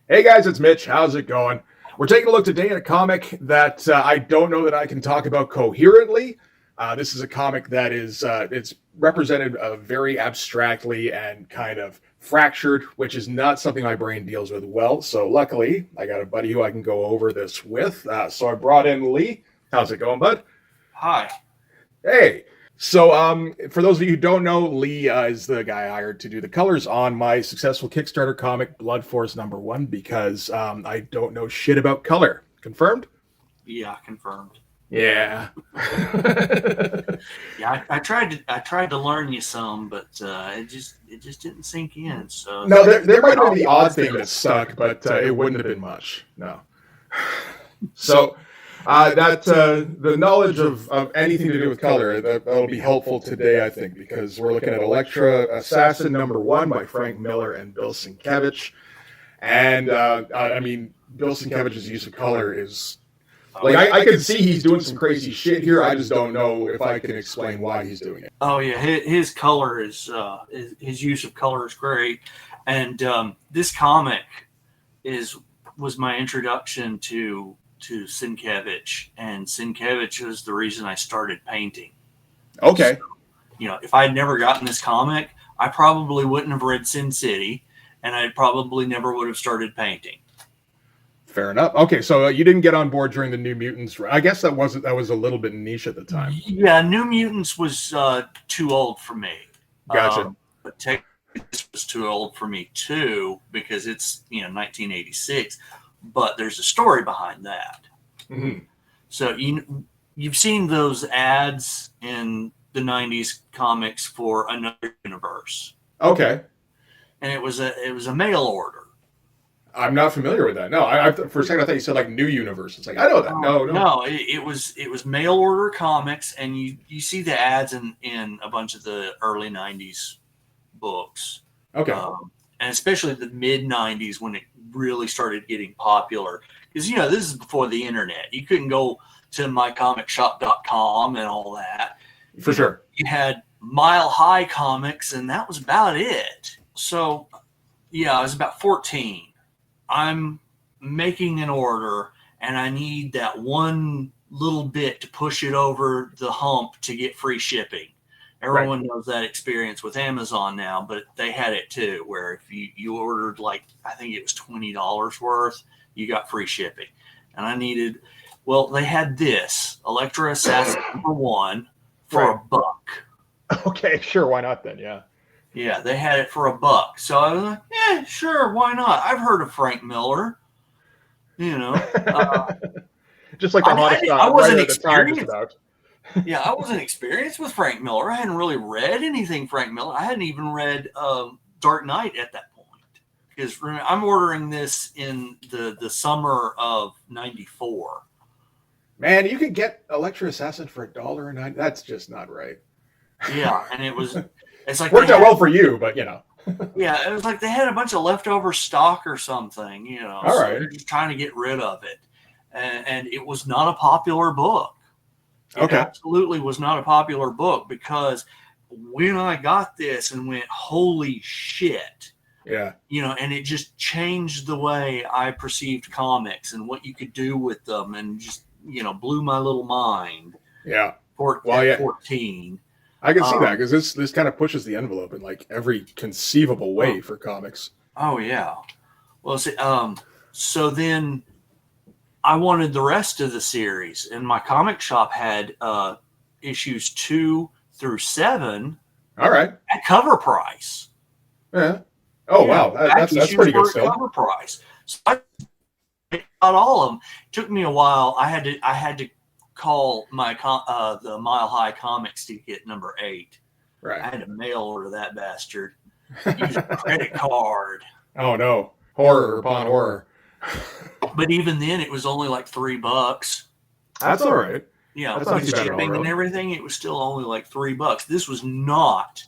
Hey guys, it's Mitch. How's it going? We're taking a look today at a comic that I don't know that I can talk about coherently. This is a comic that is it's represented very abstractly and kind of fractured, which is not something my brain deals with well. So luckily, I got a buddy who I can go over this with. So I brought in Lee. How's it going, bud? Hi. Hey. So, for those of you who don't know, Lee is the guy I hired to do the colors on my successful Kickstarter comic, Blood Force #1, because I don't know shit about color. Confirmed? Yeah, confirmed. Yeah. Yeah, I tried to learn you some, but it just didn't sink in. So No, there might have been the odd thing that stuck, but it wouldn't have been much. No. So. The knowledge of anything to do with color, that'll be helpful today, I think, because we're looking at ELEKTRA ASSASSIN #1 by Frank Miller and Bill Sienkiewicz. And, I mean, Bill Sienkiewicz's use of color is... Like, I can see he's doing some crazy shit here. I just don't know if I can explain why he's doing it. Oh, yeah, his color is... his use of color is great. And this comic was my introduction to Sienkiewicz, and Sienkiewicz is the reason I started painting. Okay. So, if I had never gotten this comic, I probably wouldn't have read Sin City, and I probably never would have started painting. Fair enough. Okay, so you didn't get on board during the New Mutants. I guess that was a little bit niche at the time. Yeah, New Mutants was too old for me. Gotcha. But this was too old for me too, because it's 1986. But there's a story behind that. Mm-hmm. So you've seen those ads in the 90s comics for another universe. Okay. And it was a mail order. I'm not familiar with that. No, for a second I thought you said like New Universe. It's like I know that. No, it was mail order comics, and you see the ads in a bunch of the early 90s books. Okay. And especially the mid 90s when it really started getting popular, because this is before the internet. You couldn't go to mycomicshop.com and all that. For sure. You had Mile High Comics, and that was about it. So I was about 14. I'm making an order, and I need that one little bit to push it over the hump to get free shipping. Everyone knows that experience with Amazon now, but they had it too, where if you ordered I think it was $20 worth, you got free shipping. And they had this ELEKTRA ASSASSIN #1 for $1. Okay, sure, why not then? Yeah. Yeah, they had it for $1. So I was like, yeah, sure, why not? I've heard of Frank Miller. Just like the hottest I wasn't experienced about. Yeah, I wasn't experienced with Frank Miller. I hadn't really read anything Frank Miller. I hadn't even read Dark Knight at that point, because I'm ordering this in the summer of '94. Man, you could get ELEKTRA ASSASSIN for $1.09. That's just not right. Yeah, and it's like worked out well for you, but Yeah, it was like they had a bunch of leftover stock or something. All so right. They're just trying to get rid of it, and it was not a popular book. It absolutely was not a popular book, because when I got this and went, holy shit. Yeah. And it just changed the way I perceived comics and what you could do with them, and just, blew my little mind. Yeah. 14. I can see that, because this kind of pushes the envelope in every conceivable way for comics. Oh, yeah. Well, see, so then I wanted the rest of the series, and my comic shop had issues 2 through 7. All right. At cover price. Yeah. Oh, wow. That's pretty good still. Cover price. So I got all of them. It took me a while. I had to call the Mile High Comics to get number 8. Right. I had to mail order that bastard. Use a credit card. Oh no! Horror upon horror. But even then, it was only like $3. That's all right. Yeah, that's with shipping and everything, it was still only like $3. This was not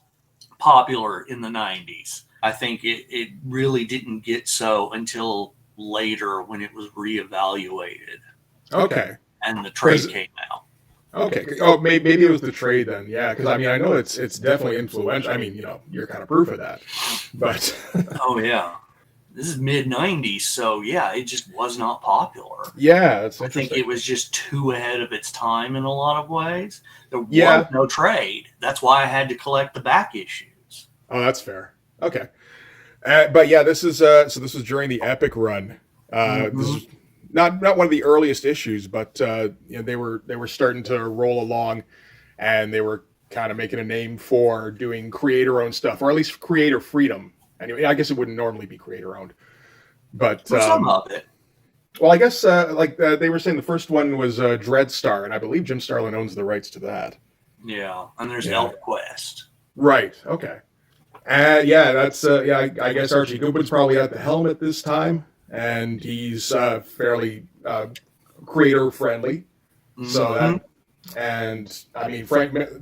popular in the 90s. I think it really didn't get so until later, when it was reevaluated. Okay. And the trade came out. Okay. Oh, maybe it was the trade then. Yeah, because I know it's definitely influential. You're kind of proof of that. But oh yeah, this is mid 90s, so yeah, it just was not popular. Yeah, that's I interesting. think it was just too ahead of its time in a lot of ways. There Yeah. was no trade. That's why I had to collect the back issues. Oh, that's fair. Okay. But yeah, this is so this was during the Epic run. This is not one of the earliest issues, but you know, they were starting to roll along, and they were kind of making a name for doing creator-owned stuff, or at least creator freedom. Anyway, I guess it wouldn't normally be creator-owned, but For some of it. well, I guess they were saying the first one was Dreadstar, and I believe Jim Starlin owns the rights to that. Yeah, and there's Yeah. ElfQuest. Right. Okay. Yeah, that's I guess Archie Goodwin's probably at the helm at this time, and he's fairly creator friendly. So that, and I mean,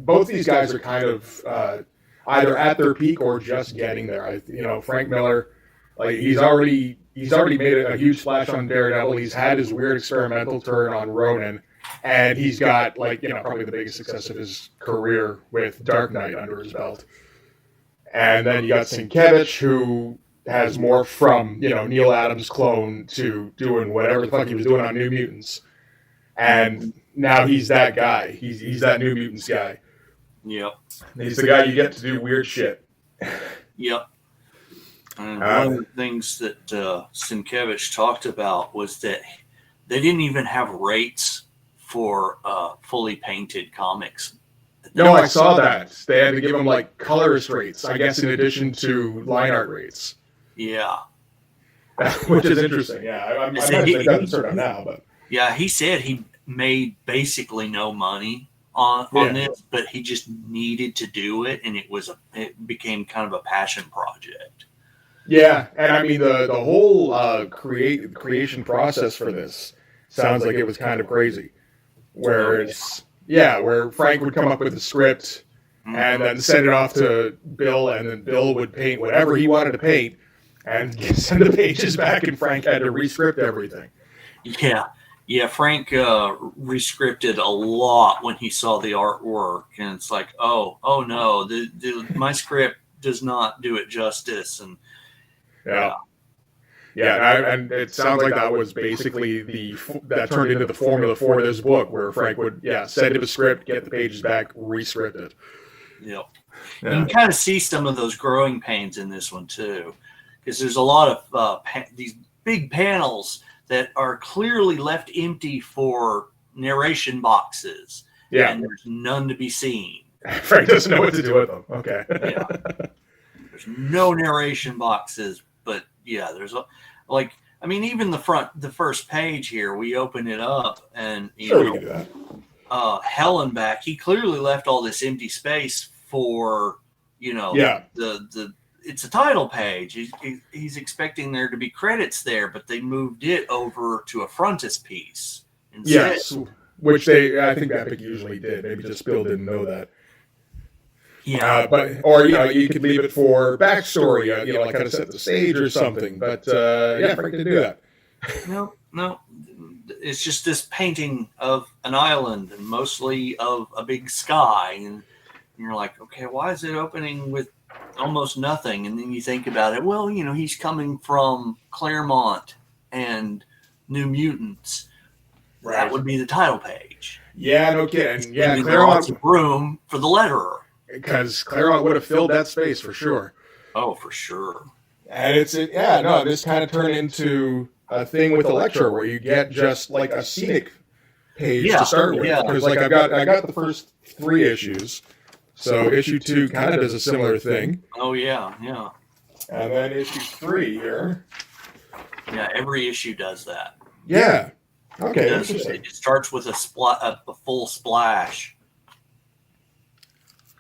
both these guys are kind of either at their peak or just getting there. Frank Miller, like he's already made a huge splash on Daredevil. He's had his weird experimental turn on Ronin, and he's got probably the biggest success of his career with Dark Knight under his belt. And then you got Sienkiewicz, who has morphed from Neil Adams' clone to doing whatever the fuck he was doing on New Mutants, and now he's that guy. He's that New Mutants guy. Yep. He's the guy you get to do weird shit. Yep. And one of the things that Sienkiewicz talked about was that they didn't even have rates for fully painted comics. No, I saw that. They had to give him like colorist rates, I guess, in addition to line art rates. Yeah. Which is interesting. Yeah, I'm not saying that's sort of now, but yeah, he said he made basically no money on this, but he just needed to do it, and it became kind of a passion project. Yeah, and I mean the whole creation process for this sounds like it was kind of crazy. Whereas where Frank would come up with a script and then send it off to Bill, and then Bill would paint whatever he wanted to paint and send the pages back, and Frank had to rescript everything. Yeah, Frank rescripted a lot when he saw the artwork, and it's like, oh no, my script does not do it justice, and and it sounds like that was basically that turned into the formula for this book, where Frank would send him a script, get the pages back, rescript it. Yep. You can kind of see some of those growing pains in this one too, because there's a lot of these big panels that are clearly left empty for narration boxes. Yeah. And there's none to be seen. Frank doesn't know what to do with them. Okay. Yeah. There's no narration boxes, but there's even the first page here, we open it up and we can do that. Hellenbach, he clearly left all this empty space for, it's a title page. He's expecting there to be credits there, but they moved it over to a frontispiece instead. Yes, which I think Epic usually did. Maybe just Bill didn't know that. Yeah, you could leave it for backstory, like kind of set the stage or something. But Frank didn't do that. No, it's just this painting of an island and mostly of a big sky, and you're like, okay, why is it opening with almost nothing? And then you think about it. Well, he's coming from Claremont and New Mutants. Right. That would be the title page. Yeah, no kidding. Yeah, Claremont room for the letterer. Because Claremont would have filled that space for sure. Oh, for sure. And this kind of turned into a thing with Elektra where you get just like a scenic page to start with. Because I got the first 3 issues. So issue 2 kind of does a similar thing. Oh yeah. And then issue 3 here. Yeah, every issue does that. Yeah. Okay. It starts with a full splash.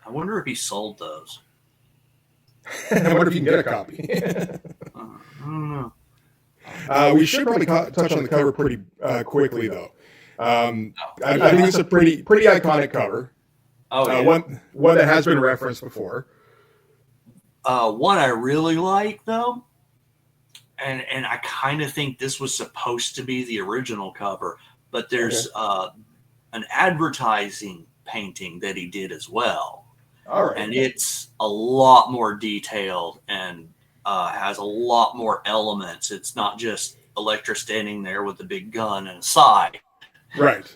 I wonder if he sold those. I wonder if you can get a copy. I don't know. We should probably touch on the cover pretty quickly, though. I think it's a pretty iconic cover. Oh, yeah. One that has been referenced before. One I really like, though, and I kind of think this was supposed to be the original cover, but there's an advertising painting that he did as well. All right. And it's a lot more detailed and has a lot more elements. It's not just Elektra standing there with a big gun and a side. Right.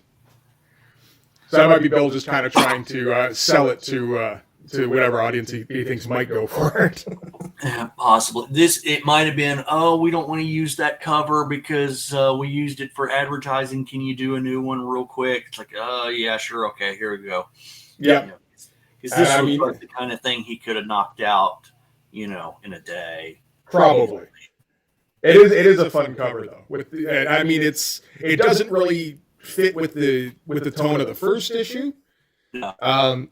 So that might be Bill just kind of trying to sell it to whatever audience he thinks might go for it. Yeah, possibly. It might have been, oh, we don't want to use that cover because we used it for advertising. Can you do a new one real quick? It's like, oh, yeah, sure. Okay, here we go. Yeah. Because this was like the kind of thing he could have knocked out, in a day. Probably. It is a fun cover though. It doesn't really fit with the tone of the first issue. No.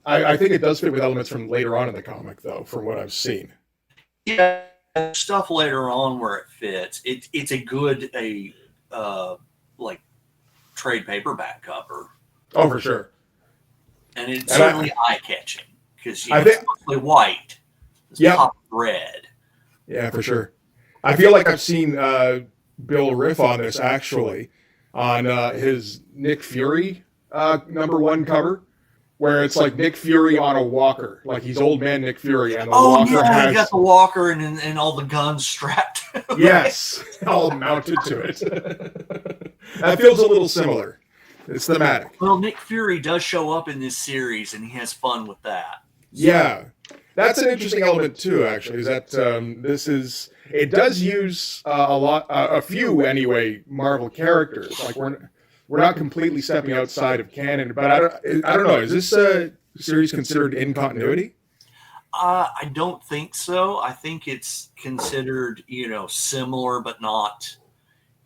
I think it does fit with elements from later on in the comic though, from what I've seen. Yeah, stuff later on where it fits. It's a good like trade paperback cover. Oh, for sure. And it's certainly eye catching because it's mostly white. It's pop red. Yeah, for sure. I feel like I've seen Bill riff on this actually on his Nick Fury #1 cover, where it's like Nick Fury on a walker, like he's old man Nick Fury, and the walker has he got the walker and all the guns strapped. Yes, all mounted to it. That feels a little similar. It's thematic. Well, Nick Fury does show up in this series, and he has fun with that. Yeah, that's an interesting element too. Actually, is that it does use a few anyway Marvel characters. Like we're not completely stepping outside of canon, but I don't know. Is this series considered in continuity? I don't think so. I think it's considered similar, but not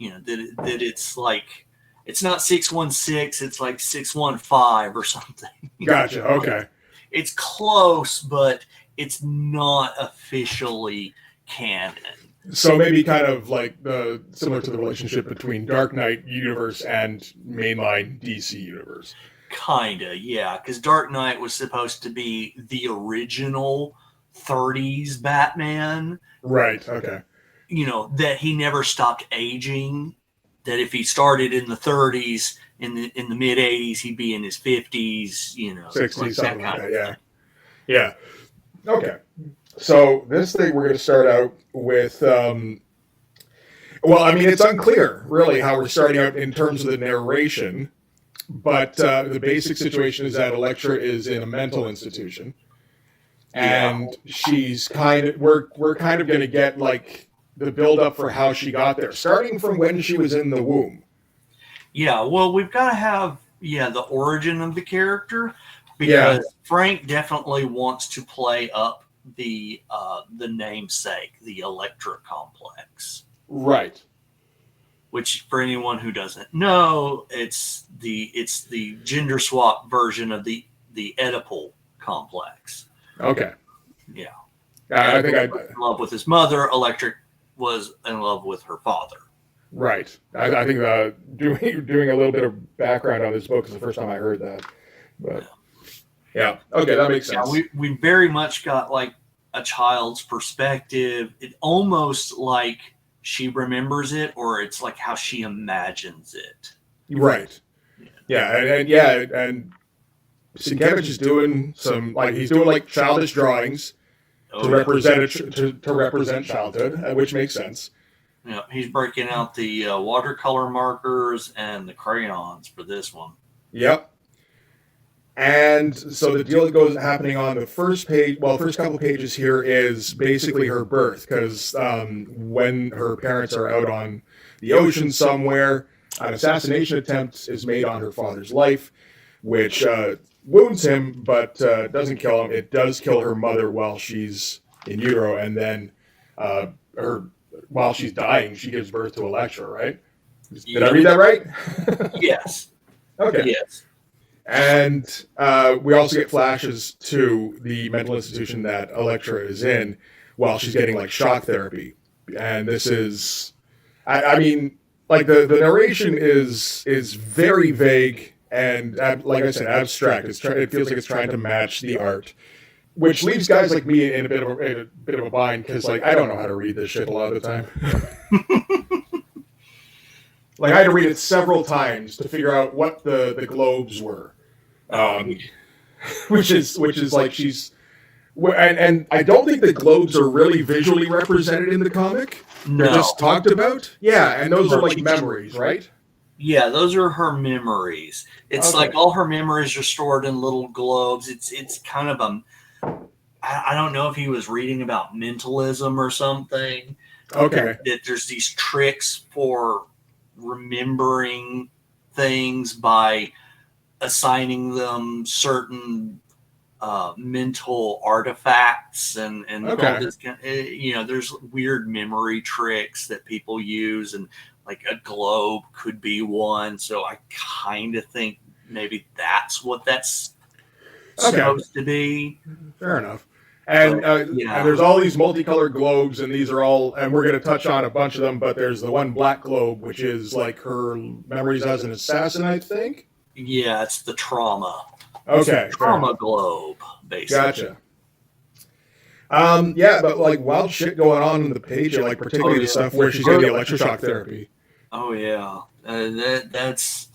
that it's like. It's not 616, it's like 615 or something. Gotcha, okay. It's close, but it's not officially canon. So maybe kind of like similar to the relationship between Dark Knight universe and mainline DC universe. Kinda, yeah. Because Dark Knight was supposed to be the original 30s Batman. Right, okay. That he never stopped aging. That if he started in the 30s, in the mid 80s, he'd be in his 50s, 60s, something like that. Yeah. Okay. So this thing we're going to start out with. It's unclear really how we're starting out in terms of the narration, but the basic situation is that Elektra is in a mental institution, and she's we're kind of going to get like the build up for how she got there, starting from when she was in the womb. Yeah, well, we've got to have the origin of the character because Frank definitely wants to play up the namesake, the Elektra complex. Right. Which, for anyone who doesn't know, it's the gender swap version of the Oedipal complex. Okay. Yeah. I think I was in love with his mother. Elektra was in love with her father. Right. I think doing a little bit of background on this book is the first time I heard that. But yeah. Okay, that makes sense. Yeah, we very much got like a child's perspective. It almost like she remembers it, or it's like how she imagines it. Right. Yeah, and Sienkiewicz is doing he's doing childish drawings to represent childhood, which makes sense. Yeah, he's breaking out the watercolor markers and the crayons for this one. Yep. And so the deal that goes happening on the first page, first couple pages here is basically her birth, because when her parents are out on the ocean somewhere, an assassination attempt is made on her father's life, which wounds him, but doesn't kill him. It does kill her mother while she's in utero, and then while she's dying, she gives birth to Elektra, right? Did I read that right? Yes. Okay. Yes. And we also get flashes to the mental institution that Elektra is in while she's getting shock therapy. And this is, the narration is very vague and, like I said, abstract. It feels like it's trying to match the art, which leaves guys like me in a bit of a bind because I don't know how to read this shit a lot of the time. I had to read it several times to figure out what the globes were, which is like she's And I don't think the globes are really visually represented in the comic. No. They're just talked about. Yeah, and those are like memories, right? Yeah, those are her memories. It's like all her memories are stored in little globes. It's kind of I don't know if he was reading about mentalism or something. Okay. That there's these tricks for remembering things by assigning them certain mental artifacts and all this kind of, there's weird memory tricks that people use, and like a globe could be one. So I kind of think maybe that's what that's supposed to be. Fair enough. And and there's all these multicolored globes, and these are all, and we're going to touch on a bunch of them, but there's the one black globe, which is like her memories as an assassin, I think. Yeah, it's the trauma. Okay. Trauma globe, basically. Gotcha. Yeah, but like wild shit going on in the page, like particularly the stuff where she's getting the electroshock therapy. Oh yeah, that's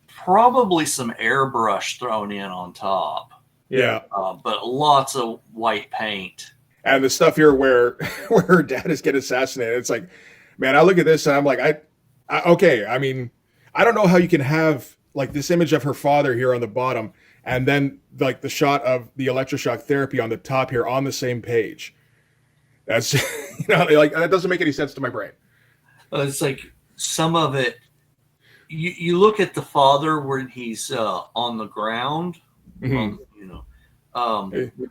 probably some airbrush thrown in on top. Yeah, but lots of white paint. And the stuff here where her dad is getting assassinated, it's like, man, I look at this and I'm like, okay, I mean, I don't know how you can have like this image of her father here on the bottom, and then like the shot of the electroshock therapy on the top here on the same page. That's like that doesn't make any sense to my brain. It's like some of it. You look at the father when he's on the ground. Mm-hmm.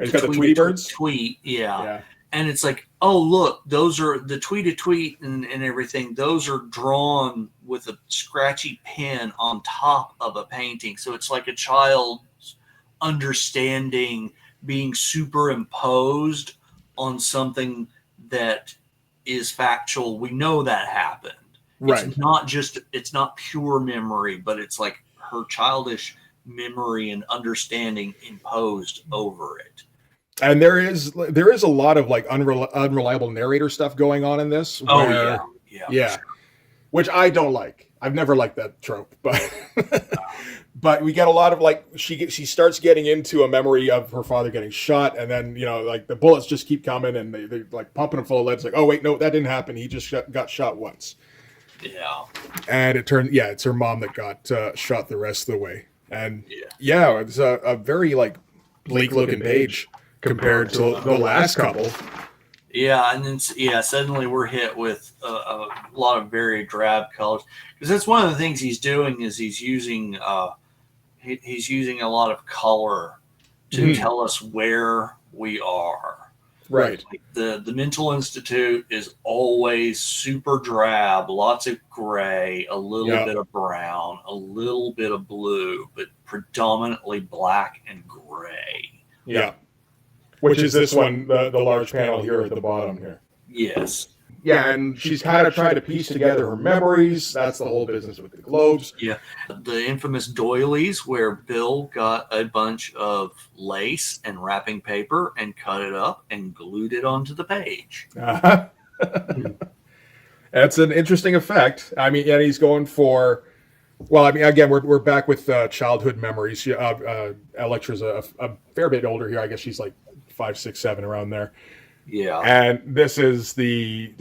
He's got the Tweety birds. Yeah. And it's like, oh look, those are the tweet and everything. Those are drawn with a scratchy pen on top of a painting. So it's like a child's understanding being superimposed on something that is factual. We know that happened. Right. It's not pure memory, but it's like her childish memory and understanding imposed over it. And there is a lot of like unreliable narrator stuff going on in this. Yeah. Which I don't like. I've never liked that trope, but we get a lot of like she starts getting into a memory of her father getting shot, and then like the bullets just keep coming, and they like pumping him full of lead. It's like, oh wait, no, that didn't happen. He just got shot once. Yeah. And it's her mom that got shot the rest of the way. And it's a very like bleak looking page compared to the last couple. Yeah, and then suddenly we're hit with a lot of very drab colors, because that's one of the things he's doing is he's using a lot of color to tell us where we are. Right. Like the mental institute is always super drab, lots of gray, a little bit of brown, a little bit of blue, but predominantly black and gray. Yeah. Which is this one, the large panel here at the bottom here. Yes. Yeah, and she's kind of trying to piece together her memories. That's the whole business with the globes. Yeah. The infamous doilies, where Bill got a bunch of lace and wrapping paper and cut it up and glued it onto the page. Uh-huh. That's an interesting effect. I mean, and he's going for... Well, I mean, again, we're back with childhood memories. Elektra's a fair bit older here. I guess she's like 5, 6, 7, around there. Yeah. And this is the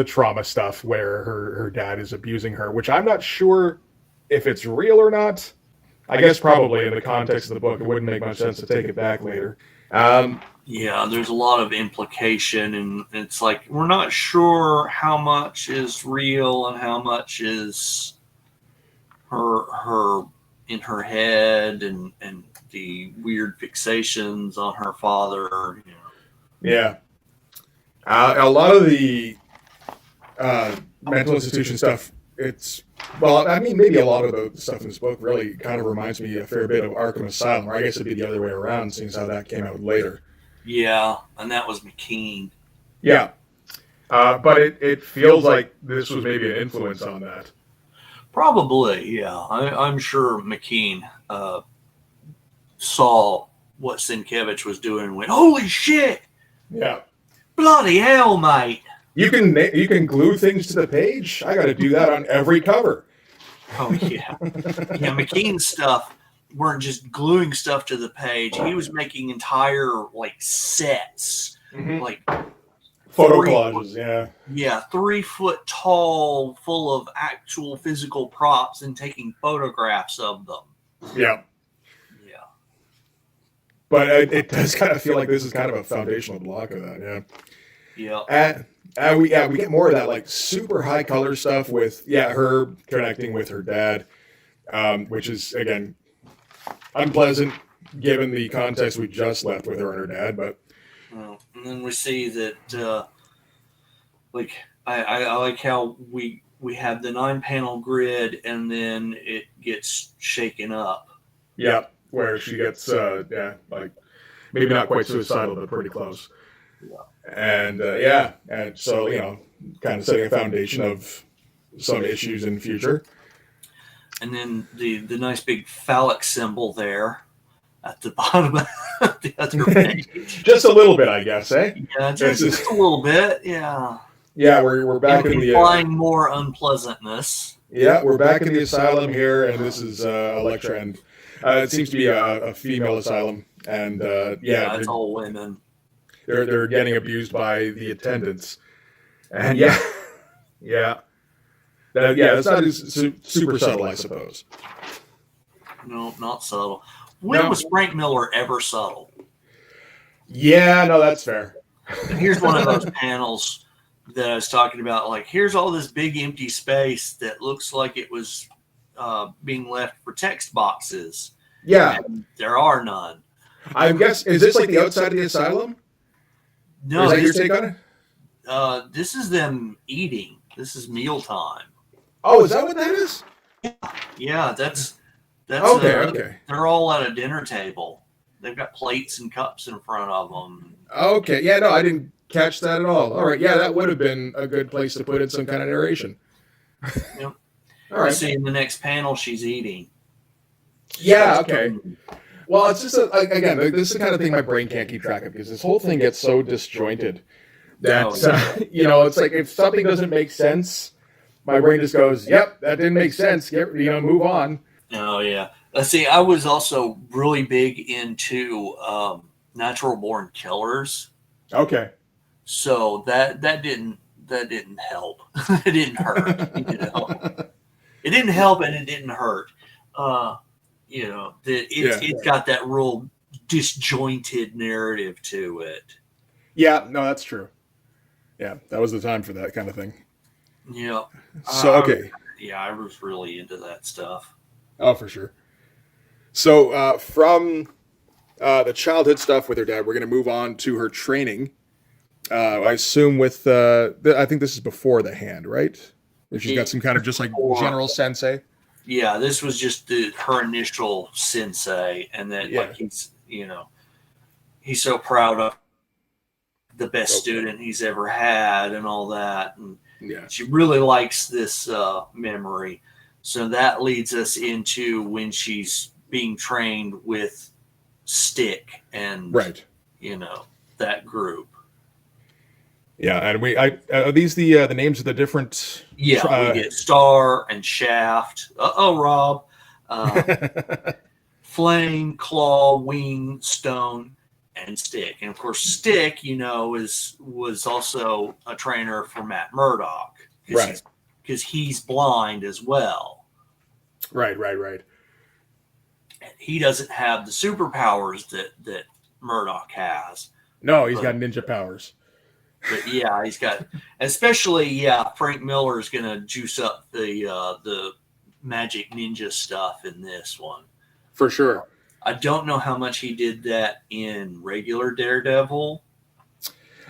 trauma stuff where her dad is abusing her, which I'm not sure if it's real or not. I guess probably in the context of the book, it wouldn't make much sense to take it back later. Yeah, there's a lot of implication, and it's like we're not sure how much is real and how much is her in her head and the weird fixations on her father. Yeah. A lot of the mental institution stuff, maybe a lot of the stuff in this book really kind of reminds me a fair bit of Arkham Asylum, or I guess it'd be the other way around, seeing as how that came out later. Yeah, and that was McKean. Yeah. But it feels like this was maybe an influence on that. Probably, yeah. I'm sure McKean saw what Sienkiewicz was doing and went, holy shit! Yeah. Bloody hell, mate! You can glue things to the page? I got to do that on every cover. Oh, yeah. Yeah, McKean's stuff weren't just gluing stuff to the page. He was making entire like sets, like photo collages. Yeah, 3 foot tall, full of actual physical props, and taking photographs of them. Yeah. But it does kind of feel like this is kind of a foundational block of that. Yeah. And we get more of that like super high color stuff with her connecting with her dad, which is again unpleasant given the context we just left with her and her dad. But and then we see that like I like how we have the 9-panel grid, and then it gets shaken up. Yeah, where she gets like maybe not quite suicidal, but pretty close. And and so kind of setting a foundation of some issues in the future. And then the nice big phallic symbol there at the bottom of the other page. Just a little bit, I guess, eh? Yeah, just a little bit. Yeah. Yeah, we're back in the implying more unpleasantness. Yeah, we're back in the asylum here, and this is Elektra, and it seems to be a female asylum, and it's all women. They're getting abused by the attendants, and that's not super subtle, I suppose. No, not subtle. When was Frank Miller ever subtle? Yeah, no, that's fair. And here's one of those panels that I was talking about. Like, here's all this big empty space that looks like it was being left for text boxes. Yeah, and there are none. I guess, is this like the outside of the asylum? No, is that your take on it? This is them eating. This is mealtime. Oh, is that what that is? Yeah, that's okay. They're all at a dinner table. They've got plates and cups in front of them. Okay, yeah, no, I didn't catch that at all. All right, yeah, that would have been a good place to put in some kind of narration. Yep. All right. See, in the next panel, she's eating. Yeah, okay. Well, it's just, again, this is the kind of thing my brain can't keep track of, because this whole thing gets so disjointed that, it's like if something doesn't make sense, my brain just goes, yep, that didn't make sense. Move on. Oh, yeah. See, I was also really big into natural born killers. Okay. So that didn't help. It didn't hurt. It didn't help, and it didn't hurt. It's got that real disjointed narrative to it. Yeah, no, that's true. Yeah, that was the time for that kind of thing. Yeah. So, okay. Yeah, I was really into that stuff. Oh, for sure. So, from the childhood stuff with her dad, we're going to move on to her training. I assume with, I think this is before the hand, right? If she's got some kind of just like general sensei. Yeah, this was just her initial sensei, and then like he's so proud of the best student he's ever had and all that, and she really likes this memory. So that leads us into when she's being trained with Stick and that group. Yeah, and are these the names of the different? Yeah, we get Star and Shaft. Rob. Flame, Claw, Wing, Stone, and Stick. And of course, Stick, was also a trainer for Matt Murdock. Right. Because he's blind as well. Right. And he doesn't have the superpowers that Murdock has. No, he's got ninja powers. But yeah, he's got, especially Frank Miller is going to juice up the magic ninja stuff in this one. For sure. I don't know how much he did that in regular Daredevil.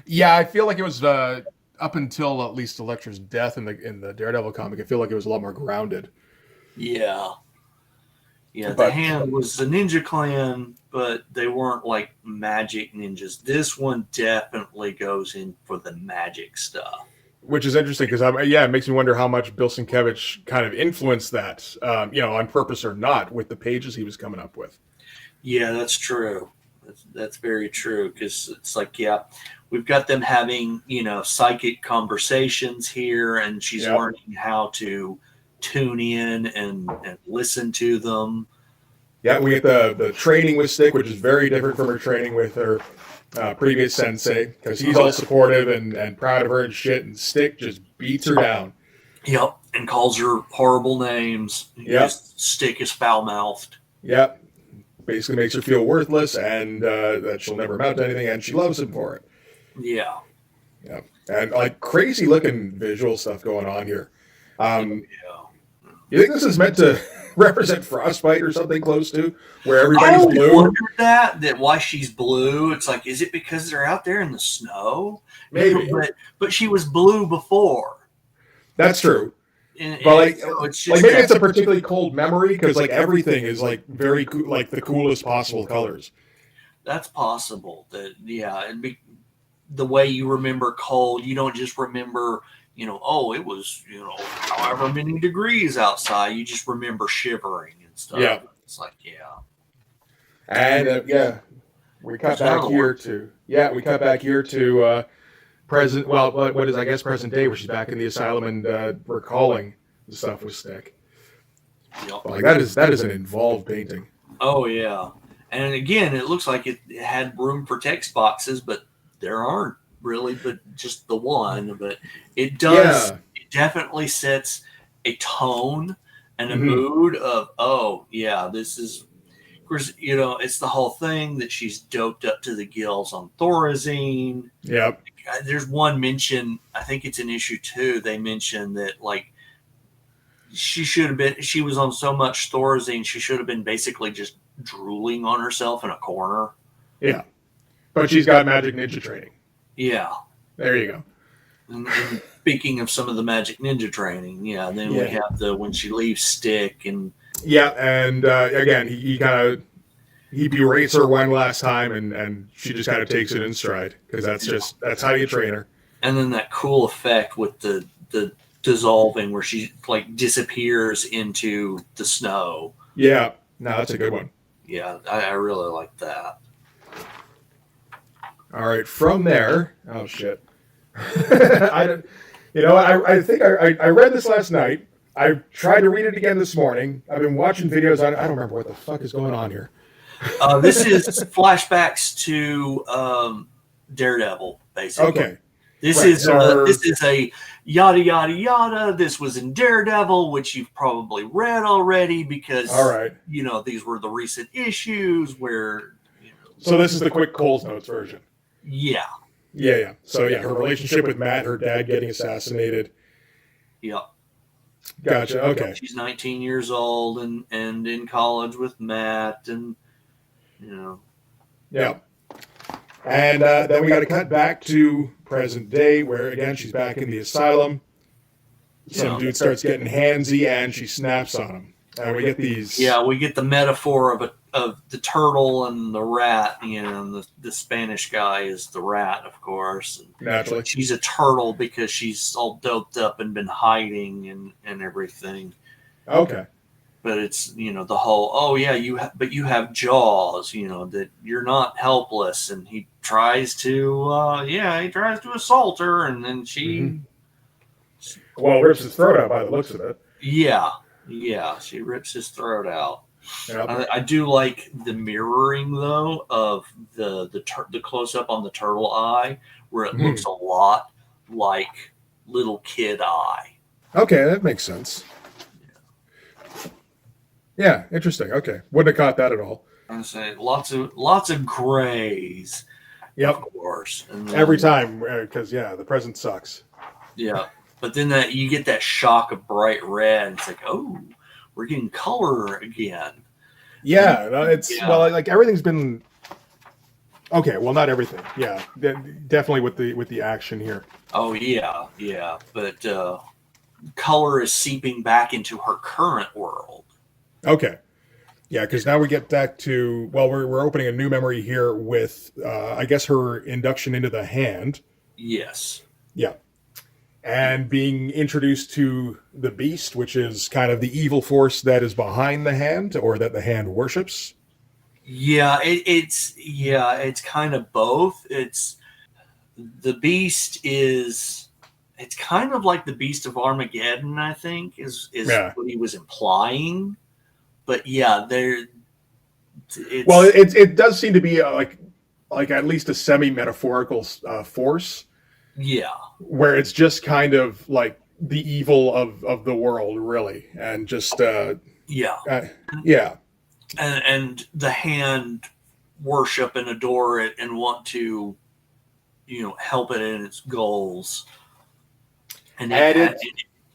Yeah, I feel like it was up until at least Elektra's death in the Daredevil comic. I feel like it was a lot more grounded. Yeah. Yeah, the Hand was the Ninja Clan, but they weren't like magic ninjas. This one definitely goes in for the magic stuff. Which is interesting because, it makes me wonder how much Bill Sienkiewicz kind of influenced that, on purpose or not, with the pages he was coming up with. Yeah, that's true. That's very true because it's like, we've got them having, psychic conversations here, and she's learning how to tune in and listen to them. Yeah, we get the training with Stick, which is very different from her training with her previous sensei, because he's all supportive and proud of her and shit, and Stick just beats her down. Yep, and calls her horrible names. Yep. Just Stick is foul mouthed. Yep. Basically makes her feel worthless and that she'll never amount to anything, and she loves him for it. Yeah. Yeah. And like crazy looking visual stuff going on here. Yeah. You think this is meant to represent frostbite or something close to, where everybody's I blue? wondered that why she's blue. It's like, is it because they're out there in the snow? Maybe. But she was blue before. That's true. But like, so it's just maybe it's a particularly cold memory because like everything is like very like the coolest possible colors. That's possible. That it'd be the way you remember cold. You don't just remember, oh, it was however many degrees outside. You just remember shivering and stuff. Yeah, it's like and we cut back here to present. Well, what is I guess present day, where she's back in the asylum and recalling the stuff with Stick. Yep. Like that is an involved painting. Oh yeah, and again, it looks like it had room for text boxes, but there aren't really, but just the one. But it does. Yeah. It definitely sets a tone and a mood of, oh yeah, this is. Of course, it's the whole thing that she's doped up to the gills on Thorazine. Yep. There's one mention, I think it's in issue 2, they mention that like she was on so much Thorazine, she should have been basically just drooling on herself in a corner. Yeah. But she's got magic ninja training. Yeah. There you go. And speaking of some of the magic ninja training, we have when she leaves Stick and and again he berates her one last time and she just kind of takes it in stride because that's how you train her. And then that cool effect with the dissolving where she like disappears into the snow. Yeah, no, that's a good one. Yeah, I really like that. All right, from there, oh shit, I think I read this last night. I tried to read it again this morning. I've been watching videos. I don't remember what the fuck is going on here. This is flashbacks to Daredevil, basically. Okay. This is a yada yada yada. This was in Daredevil, which you've probably read already because these were the recent issues where. So this is the quick Coles Notes version. Yeah. Yeah. So her relationship with Matt, her dad getting assassinated. Yeah. Gotcha. Okay. She's 19 years old and in college with Matt and. Yeah. And then we got to cut back to present day where, again, she's back in the asylum. Some dude starts getting handsy and she snaps on him. And we get these... Yeah, we get the metaphor of the turtle and the rat. And the Spanish guy is the rat, of course. And naturally. She's a turtle because she's all doped up and been hiding and everything. Okay. But it's, the whole, you have jaws, that you're not helpless. And he tries to, assault her. And then she... Well, rips his throat out by the looks of it. Yeah. She rips his throat out. Yep. I do like the mirroring, though, of the close-up on the turtle eye, where it looks a lot like little kid eye. Okay, that makes sense. Yeah, interesting. Okay, wouldn't have caught that at all. I say lots of grays. Yep, of course. And then, every time, because the present sucks. Yeah, but then you get that shock of bright red. It's like, oh, we're getting color again. Yeah, well, like everything's been okay. Well, not everything. Yeah, definitely with the action here. Oh yeah, but color is seeping back into her current world. Okay. Yeah, because now we get back to, we're opening a new memory here with, I guess, her induction into the hand. Yes. Yeah. And being introduced to the beast, which is kind of the evil force that is behind the hand or that the hand worships. Yeah, it's kind of both. It's the beast is... It's kind of like the Beast of Armageddon, I think, is what he was implying. But yeah, Well, it does seem to be like at least a semi-metaphorical force, yeah, where it's just kind of like the evil of the world, really, and just yeah, yeah, and the hand worship and adore it and want to, help it in its goals, and it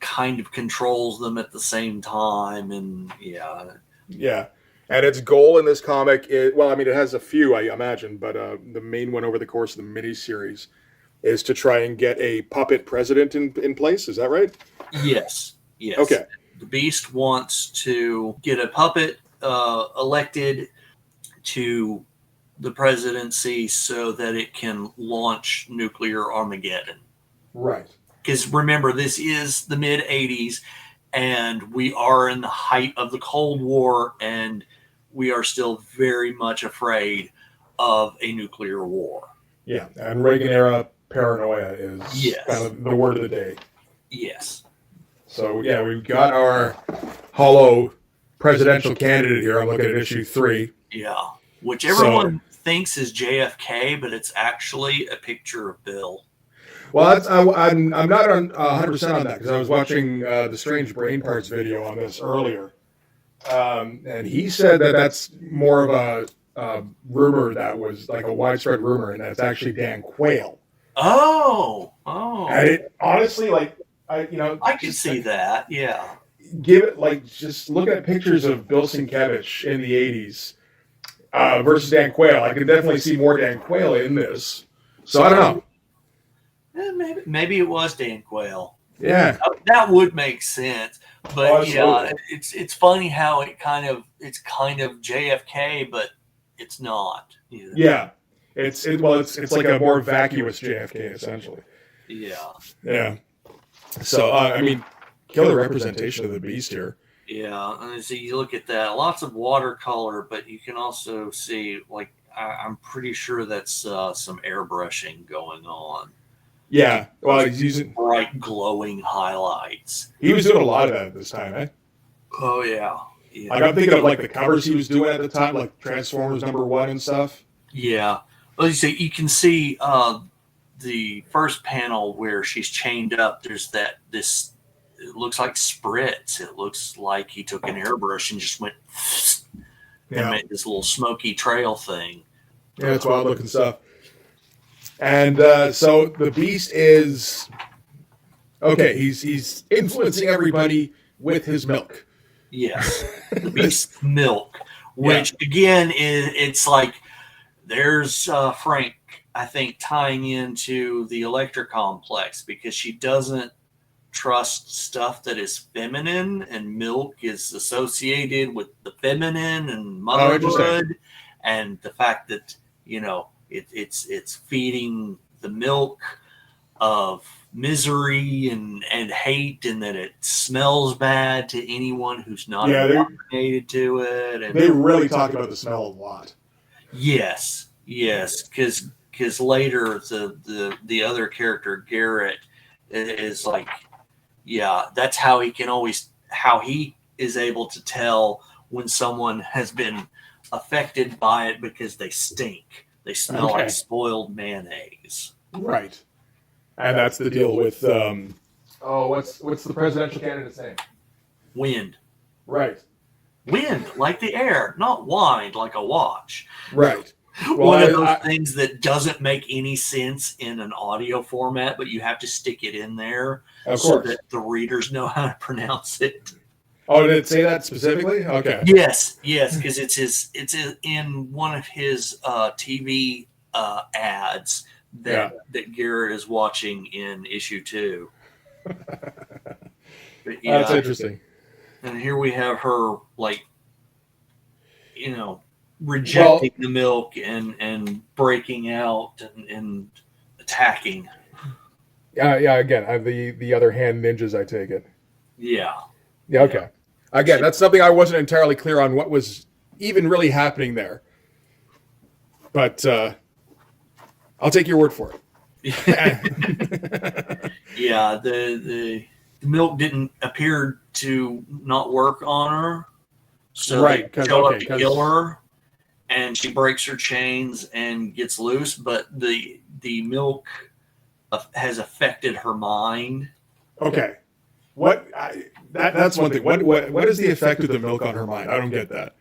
kind of controls them at the same time, and yeah. And its goal in this comic is, well, I mean, it has a few, I imagine, but the main one over the course of the miniseries is to try and get a puppet president in place. Is that right? yes. Okay. The Beast wants to get a puppet elected to the presidency so that it can launch nuclear Armageddon. Right. Because remember, this is the mid 80s, and we are in the height of the Cold War, and we are still very much afraid of a nuclear war. Yeah, and Reagan era paranoia is kind of the word of the day. Yes. So yeah, we've got our hollow presidential candidate here. I'm looking at issue 3. Yeah, which everyone thinks is JFK, but it's actually a picture of Bill. Well, I'm not 100% on that, because I was watching the Strange Brain Parts video on this earlier, and he said that that's more of a rumor that was like a widespread rumor, and that's actually Dan Quayle. Oh. And it honestly, like, I can see that. Yeah. Give it just look at pictures of Bill Sienkiewicz in the 80s versus Dan Quayle. I can definitely see more Dan Quayle in this. So I don't know. Maybe it was Dan Quayle. Yeah, that would make sense. But it's funny how it's kind of JFK, but it's not. Yeah, it's like a more vacuous JFK essentially. Yeah. So I mean, killer representation of the Beast here. Yeah, and so you look at that, lots of watercolor, but you can also see, like, I'm pretty sure that's some airbrushing going on. Yeah, well, he's using bright, glowing highlights. He was doing a lot of that at this time, eh? Oh yeah. Like, I'm thinking of like the covers he was doing at the time, like Transformers #1 and stuff. Yeah, well, you can see the first panel where she's chained up. There's this. It looks like spritz. It looks like he took an airbrush and just went and made this little smoky trail thing. Yeah, it's wild looking stuff. And so the Beast is okay. He's influencing everybody with his milk. Yes, the Beast's milk, which again it's like there's Frank, I think, tying into the Elektra complex, because she doesn't trust stuff that is feminine, and milk is associated with the feminine and motherhood, and the fact that it's feeding the milk of misery and hate, and that it smells bad to anyone who's not indoctrinated to it. And they really talk about the smell a lot. Yes, because later the other character, Garrett, is like, that's how he is able to tell when someone has been affected by it, because they stink. They smell like spoiled mayonnaise. Right. And that's the deal with what's the presidential candidate's name? Wind. Right. Wind, like the air, not wind like a watch. Right. Well, one of those things that doesn't make any sense in an audio format, but you have to stick it in there so that the readers know how to pronounce it. Oh, did it say that specifically? Okay. Yes, because it's in one of his TV ads that Garrett is watching in issue 2. That's interesting. And here we have her, like, rejecting the milk and breaking out and attacking. Yeah. Again, the other hand ninjas, I take it. Yeah. Okay. Again, that's something I wasn't entirely clear on what was even really happening there. But I'll take your word for it. Yeah, the milk didn't appear to not work on her, so they show up to kill her, and she breaks her chains and gets loose, but the milk has affected her mind. Okay. That's one thing. What is the effect of the milk on her mind? I don't get that.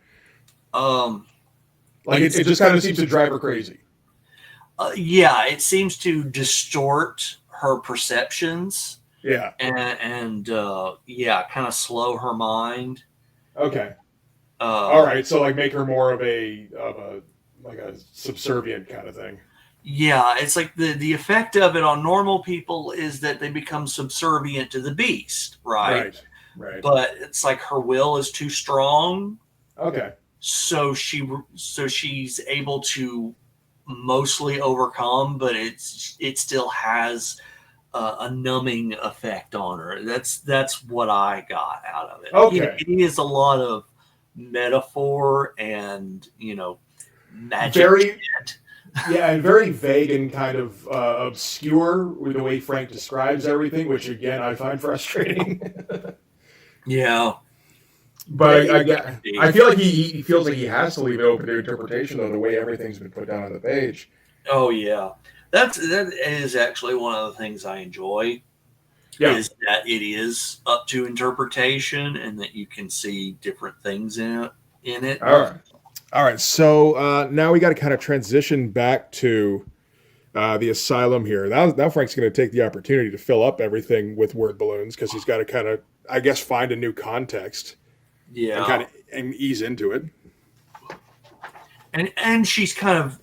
Like it just kind of seems to drive her crazy. Yeah, it seems to distort her perceptions. Yeah. And yeah, kind of slow her mind. Okay. All right. So like make her more of a like a subservient kind of thing. Yeah, it's like the effect of it on normal people is that they become subservient to the beast, right? Right. But it's like her will is too strong. Okay. So she's able to mostly overcome, but it still has a numbing effect on her. That's what I got out of it. Okay. It is a lot of metaphor and magic. Very, yeah, and very vague and kind of obscure with the way Frank describes everything, which again I find frustrating. Yeah. But I feel like he feels like he has to leave it open to interpretation, though, the way everything's been put down on the page. Oh yeah, that is actually one of the things I enjoy. Yeah. Is that it is up to interpretation, and that you can see different things in it. All right. So now we got to kind of transition back to the asylum here. Now Frank's going to take the opportunity to fill up everything with word balloons because he's got to kind of, I guess, find a new context. Yeah. And kind of ease into it. And she's kind of,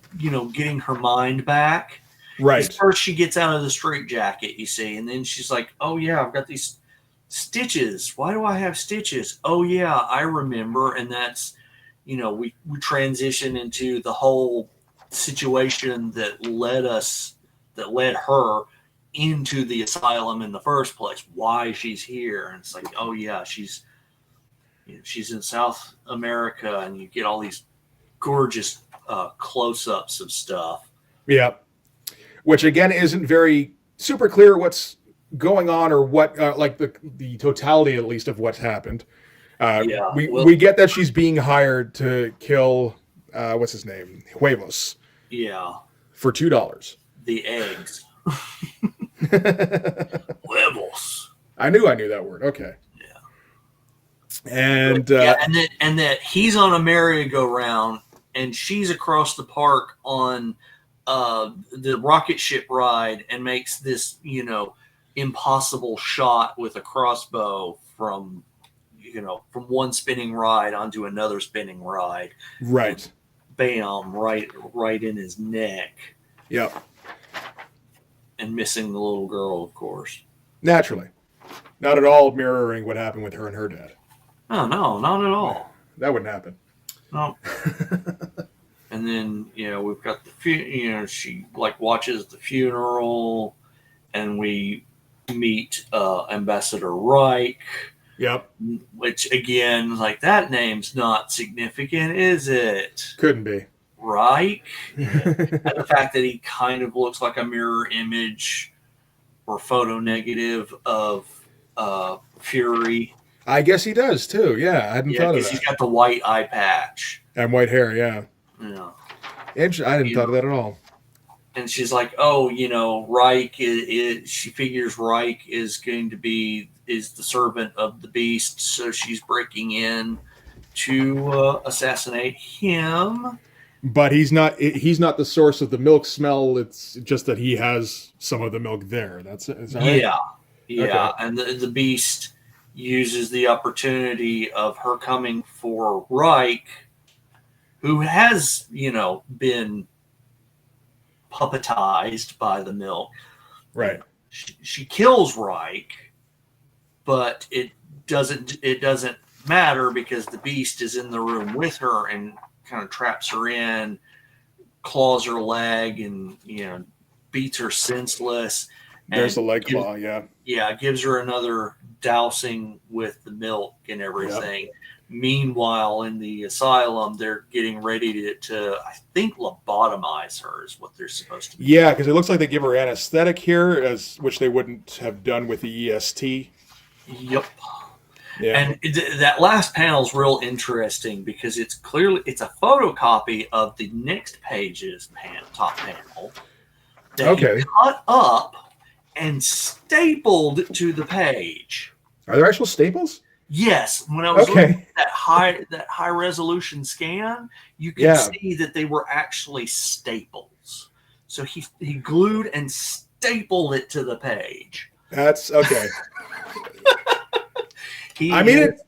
getting her mind back. Right. First she gets out of the straitjacket, you see, and then she's like, oh yeah, I've got these stitches. Why do I have stitches? Oh yeah, I remember. And that's, we transition into the whole situation that led her into the asylum in the first place, why she's here. And it's like, oh yeah, she's in South America, and you get all these gorgeous close-ups of stuff. Yeah. Which again isn't very super clear what's going on or what like the totality at least of what's happened. We get that she's being hired to kill what's his name? Huevos. Yeah. For $2. The eggs. Huevos. I knew that word. Okay. Yeah. And and that he's on a merry-go-round and she's across the park on the rocket ship ride and makes this, impossible shot with a crossbow from one spinning ride onto another spinning ride. Right. Bam, right in his neck. Yep. And missing the little girl, of course. Naturally. Not at all mirroring what happened with her and her dad. Oh, no, not at all. That wouldn't happen. No. And then, we've got she watches the funeral, and we meet Ambassador Reich. Yep. Which, again, that name's not significant, is it? Couldn't be. Reich? And the fact that he kind of looks like a mirror image or photo negative of Fury. I guess he does, too. Yeah, I hadn't thought of that. He's got the white eye patch. And white hair, yeah. Yeah. I hadn't thought of that at all. And she's like, oh, Reich she figures Reich is going to be the servant of the beast, so she's breaking in to assassinate him. But he's not the source of the milk smell. It's just that he has some of the milk there. Is that right? Yeah. Okay. And the beast uses the opportunity of her coming for Reich, who has, been puppetized by the milk. Right. She kills Reich, but it doesn't matter because the beast is in the room with her and kind of traps her in, claws her leg, and beats her senseless. There's the leg claw, yeah. Yeah, gives her another dousing with the milk and everything. Yep. Meanwhile, in the asylum, they're getting ready to I think, lobotomize her is what they're supposed to do. Yeah, because it looks like they give her anesthetic here, which they wouldn't have done with the EST. Yep. Yeah. And that last panel is real interesting because it's a photocopy of the next page's top panel that he Okay. cut up and stapled to the page. Are there actual staples? Yes, when I was looking Okay. at that high resolution scan, you could Yeah. see that they were actually staples. So he glued and stapled it to the page. That's okay.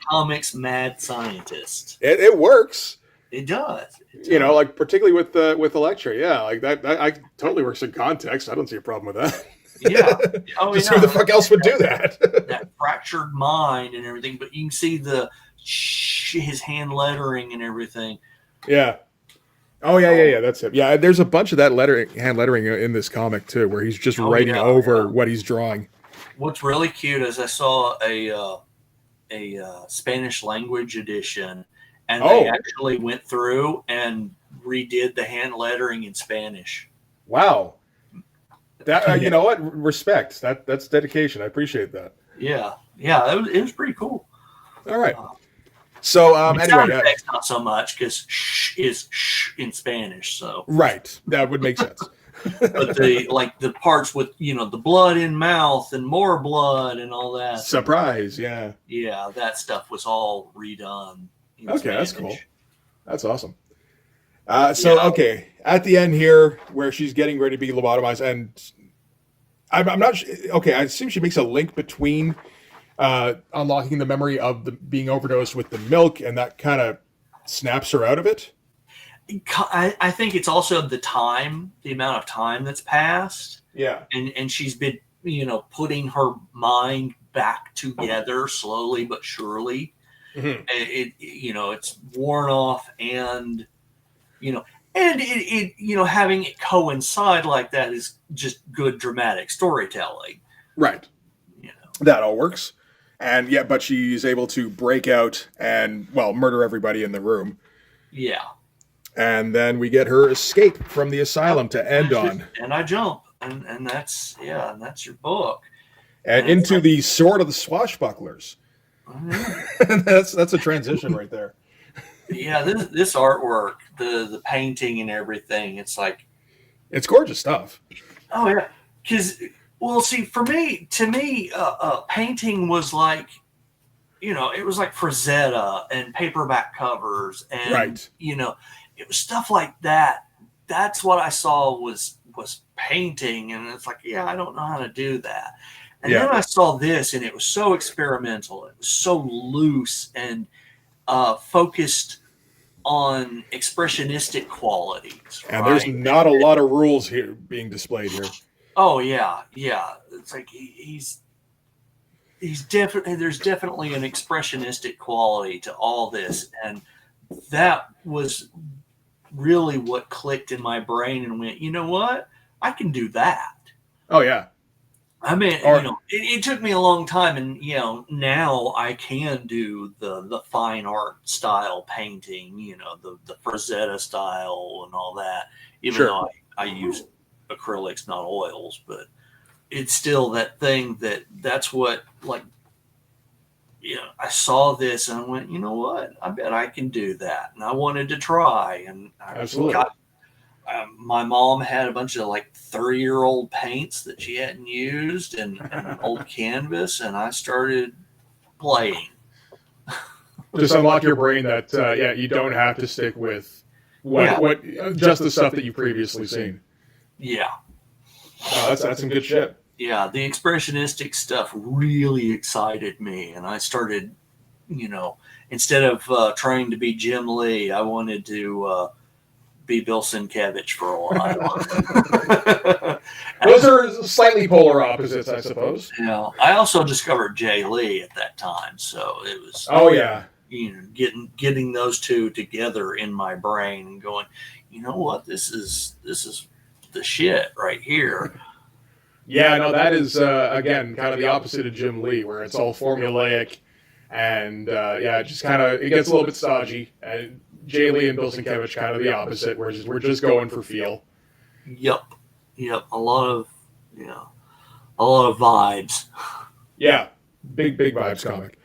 Comics mad scientist. It works. It does. You know, like particularly with Elektra, yeah, like that I totally works in context. I don't see a problem with that. Yeah. Oh, Just who the fuck else would do that? That fractured mind and everything, but you can see his hand lettering and everything. Yeah. Oh yeah. That's it. Yeah, there's a bunch of that hand lettering in this comic too, where he's just writing over what he's drawing. What's really cute is I saw a Spanish language edition, and they actually went through and redid the hand lettering in Spanish. Wow. That you know what? Respect. That's dedication. I appreciate that. Yeah. It was pretty cool. All right. So anyway, not so much because "sh" is "sh" in Spanish. So right, that would make sense. But the parts with the blood in mouth and more blood and all that. Surprise, yeah. Yeah, that stuff was all redone. Okay, Spanish. That's cool. That's awesome. Okay, at the end here, where she's getting ready to be lobotomized, and I'm not okay. I assume she makes a link between unlocking the memory of being overdosed with the milk, and that kind of snaps her out of it. I think it's also the amount of time that's passed. Yeah, and she's been putting her mind back together slowly but surely. Mm-hmm. It's worn off, and having it coincide like that is just good dramatic storytelling. Right. That all works. And but she's able to break out and, murder everybody in the room. Yeah. And then we get her escape from the asylum to end on. And I jump. And that's your book. And into the sword of the swashbucklers. Mm-hmm. that's a transition right there. Yeah, this artwork, the painting and everything, it's gorgeous stuff. Oh yeah, because see, to me, painting was like, it was like Frazetta and paperback covers, and right. It was stuff like that. That's what I saw was painting, and it's like, yeah, I don't know how to do that. And then I saw this, and it was so experimental. It was so loose and focused on expressionistic qualities. And right? There's not a lot of rules here being displayed here. Oh yeah. It's like he's definitely, there's definitely an expressionistic quality to all this, and that was really what clicked in my brain and went, you know what, I can do that. Oh yeah. I mean, it took me a long time, and now I can do the fine art style painting, the Frazetta style and all that. Even though I use acrylics, not oils, but it's still that thing that's what I saw this and I went, you know what, I bet I can do that, and I wanted to try, and absolutely. My mom had a bunch of 30-year-old paints that she hadn't used and an old canvas, and I started playing. Just unlock your brain that you don't have to stick with what just the stuff that you've previously seen. Yeah. That's some good shit. Yeah, the expressionistic stuff really excited me, and I started, instead of trying to be Jim Lee, I wanted to be Bill Sienkiewicz for a while. Those are slightly polar opposites, I suppose. I also discovered Jay Lee at that time, so it was. Oh yeah. Getting those two together in my brain and going, you know what, this is the shit right here. Yeah, no, that is again kind of the opposite of Jim Lee, where it's all formulaic, and it just kind of it gets a little bit stodgy. And Jay Lee and Bill Sienkiewicz kind of the opposite. We're just going for feel. Yep. A lot of vibes. Yeah, big vibes comic.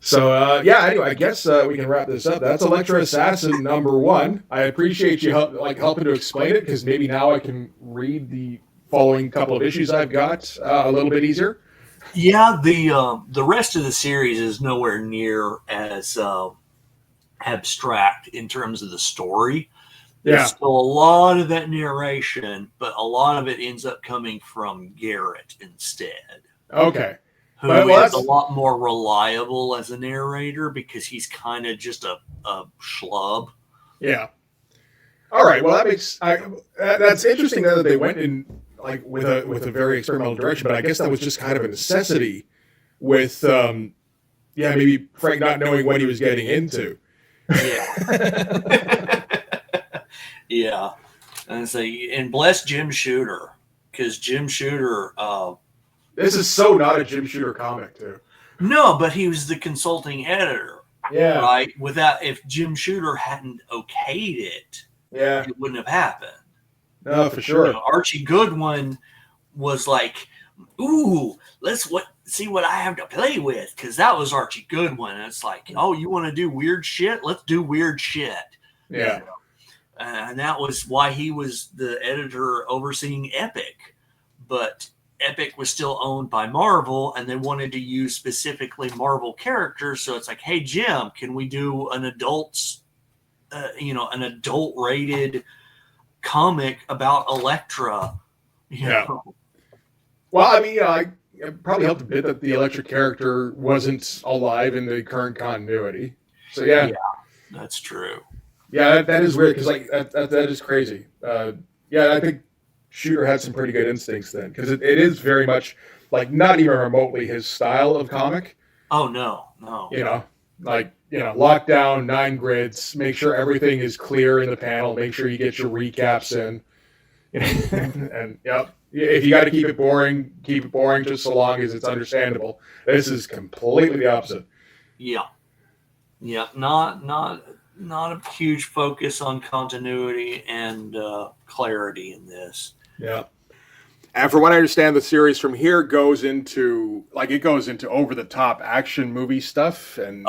So yeah, anyway, I guess we can wrap this up. That's Electra Assassin #1. I appreciate you helping to explain it, because maybe now I can read the following couple of issues I've got a little bit easier. Yeah, the rest of the series is nowhere near as abstract in terms of the story. There's still a lot of that narration, but a lot of it ends up coming from Garrett instead. Okay. Who is a lot more reliable as a narrator, because he's kind of just a schlub. Yeah. All right. Well, that's interesting that they went in like with a very experimental direction, but I guess that was just kind of a necessity with maybe Frank not knowing what he was getting into. Yeah. Yeah. And bless Jim Shooter, because Jim Shooter. This is so not a Jim Shooter comic, too. No, but he was the consulting editor. Yeah. Right. If Jim Shooter hadn't okayed it, it wouldn't have happened. No, for sure. Archie Goodwin was like, "Ooh, see what I have to play with," because that was Archie Goodwin. And it's like, "Oh, you want to do weird shit? Let's do weird shit." Yeah. And that was why he was the editor overseeing Epic, but Epic was still owned by Marvel, and they wanted to use specifically Marvel characters. So it's like, "Hey, Jim, can we do an an adult rated comic about Elektra?" Well, I mean, it probably helped a bit that the Elektra character wasn't alive in the current continuity. So yeah, that's true. Yeah, that is weird, because that is crazy. I think Shooter had some pretty good instincts then, because it is very much like not even remotely his style of comic. Oh no. Lock down 9 grids, make sure everything is clear in the panel, make sure you get your recaps in, and if you got to keep it boring just so long as it's understandable. This is completely the opposite. Yeah, not a huge focus on continuity and clarity in this. Yeah. And from what I understand, the series from here goes into over the top action movie stuff. And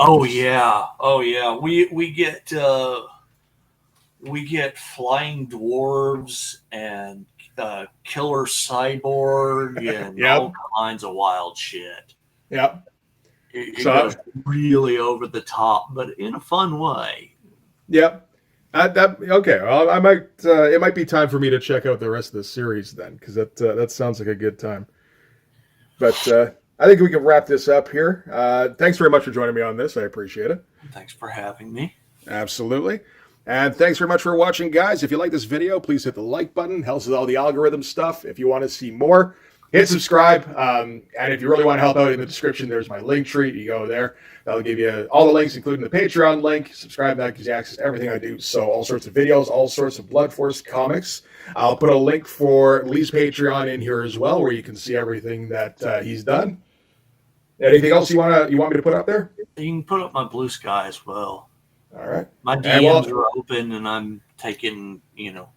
we get flying dwarves and killer cyborg and all kinds of wild shit. Yep. It goes really over the top, but in a fun way. Yep. Okay. Well, I might. It might be time for me to check out the rest of the series then, because that sounds like a good time. But I think we can wrap this up here. Thanks very much for joining me on this. I appreciate it. Thanks for having me. Absolutely. And thanks very much for watching, guys. If you like this video, please hit the like button. Helps with all the algorithm stuff. If you want to see more, hit subscribe. And if you really want to help out, in the description, there's my link tree. You go there. That'll give you all the links, including the Patreon link. Subscribe to that, gives you access to everything I do. So all sorts of videos, all sorts of Blood Force comics. I'll put a link for Lee's Patreon in here as well, where you can see everything that he's done. Anything else you want me to put up there? You can put up my Blue Sky as well. All right. My DMs are open, and I'm taking,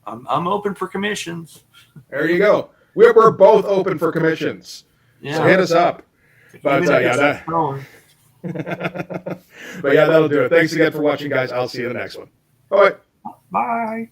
I'm open for commissions. There you go. We're both open for commissions. Yeah. So hit us up. But but that'll do it. Thanks again for watching, guys. I'll see you in the next one. Bye. Bye.